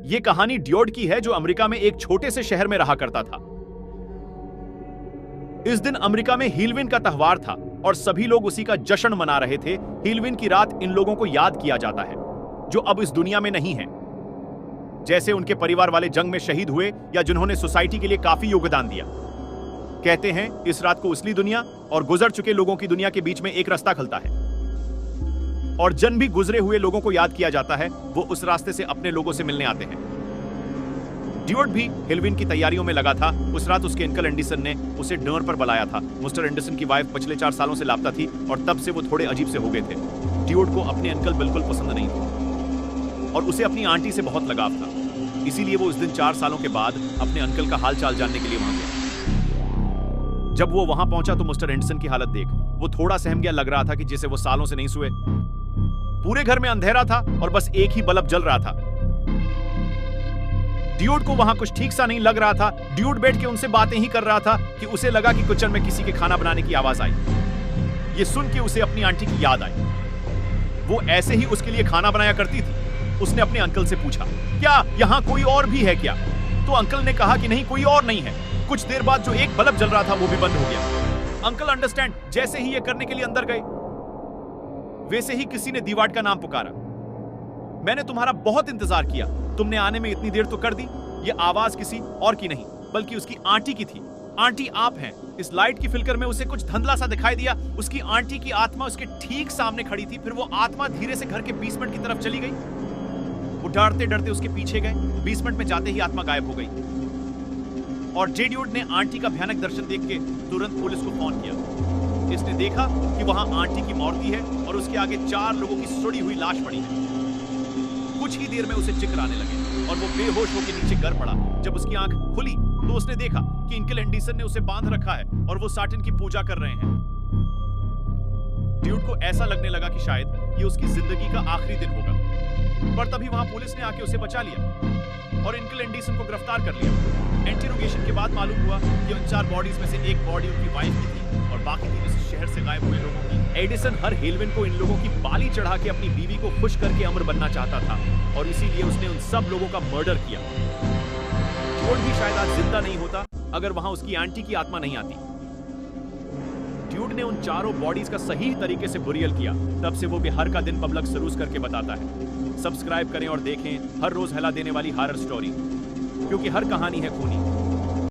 ये कहानी ड्यूड की है, जो अमेरिका में एक छोटे से शहर में रहा करता था। इस दिन अमेरिका में हेलोवीन का त्योहार था और सभी लोग उसी का जश्न मना रहे थे। हेलोवीन की रात इन लोगों को याद किया जाता है जो अब इस दुनिया में नहीं है, जैसे उनके परिवार वाले जंग में शहीद हुए या जिन्होंने सोसाइटी के लिए काफी योगदान दिया। कहते हैं इस रात को असली दुनिया और गुजर चुके लोगों की दुनिया के बीच में एक रास्ता खुलता है, और जन भी गुजरे हुए लोगों को याद किया जाता है। वो उस रास्ते से अपने लोगों से मिलने आते हैं। ड्यूड भी हेलोवीन की तैयारियों में लगा था। उस रात उसके अंकल एंडरसन ने उसे डिनर पर बुलाया था। मिस्टर एंडरसन की वाइफ पिछले 4 सालों से लापता थी और तब से वो थोड़े अजीब से हो गए थे। ड्यूड को अपने अंकल बिल्कुल पसंद नहीं थे और उसे अपनी आंटी से बहुत लगाव था। इसीलिए वो उस दिन 4 सालों के बाद अपने अंकल का हाल चाल जानने के लिए वहां गया। जब वो वहां पहुंचा तो मिस्टर एंडरसन की हालत देख वो थोड़ा सहम गया। लग रहा था कि जैसे वो सालों से नहीं सोए। पूरे घर में अंधेरा था और बस एक ही बल्ब जल रहा था। ड्यूड को वहां कुछ ठीक सा नहीं लग रहा था। ड्यूड बैठ के उनसे बातें ही कर रहा था कि उसे लगा कि किचन में किसी के खाना बनाने की आवाज आई। ये सुन के उसे अपनी आंटी की याद आई। वो ऐसे ही उसके लिए खाना बनाया करती थी। उसने अपने अंकल से पूछा, क्या यहाँ कोई और भी है क्या? तो अंकल ने कहा कि नहीं, कोई और नहीं है। कुछ देर बाद जो एक बल्ब जल रहा था वो भी बंद हो गया। अंकल अंडरस्टैंड जैसे ही ये करने के लिए अंदर गए, वैसे ही किसी ने दीवार का नाम पुकारा। मैंने तुम्हारा बहुत इंतजार किया, तुमने आने में इतनी देर तो कर दी। ये आवाज किसी और की नहीं बल्कि उसकी आंटी की थी। आंटी आप हैं। इस लाइट की फिल्कर में उसे कुछ धुंधला सा दिखाई दिया। उसकी आंटी की आत्मा उसके ठीक सामने खड़ी थी। फिर वो आत्मा धीरे से घर के बेसमेंट की तरफ चली गई। वो डरते डरते उसके पीछे गए। बेसमेंट में जाते ही आत्मा गायब हो गई और ड्यूड ने आंटी का भयानक दर्शन देख के तुरंत पुलिस को फोन किया। इसने देखा कि वहां आंटी की मूर्ति है और उसके आगे 4 लोगों की सड़ी हुई लाश पड़ी है। कुछ ही देर में उसे चिक्कर आने लगे और वो बेहोश होकर नीचे गिर पड़ा। जब उसकी आंख खुली तो उसने देखा कि अंकल एंडरसन ने उसे बांध रखा है और वो सैटर्न की पूजा कर रहे हैं। ड्यूड को ऐसा लगने लगा कि शायद ये उसकी जिंदगी का आखिरी दिन होगा, पर तभी वहां पुलिस ने आके उसे बचा लिया और अंकल एंडरसन को गिरफ्तार कर लिया। इंटरोगेशन के बाद मालूम हुआ कि उन 4 बॉडीज में से एक बॉडी उनकी वाइफ की थी और बाकी 3 इस शहर से गायब हुए लोगों की। एडिसन हर हेलोवीन को इन लोगों की बाली चढ़ा के अपनी बीवी को खुश करके अमर बनना चाहता था और इसीलिए उसने उन सब लोगों का मर्डर किया। ड्यूड भी शायद आज जिंदा नहीं होता अगर वहां उसकी आंटी की आत्मा नहीं आती। ड्यूड ने उन 4 बॉडीज का सही तरीके से बुरियल किया। तब से वो बिहार का दिन पब्लिक सरूस करके बताता है। सब्सक्राइब करें और देखें हर रोज हिला देने वाली हॉरर स्टोरी, क्योंकि हर कहानी है खूनी।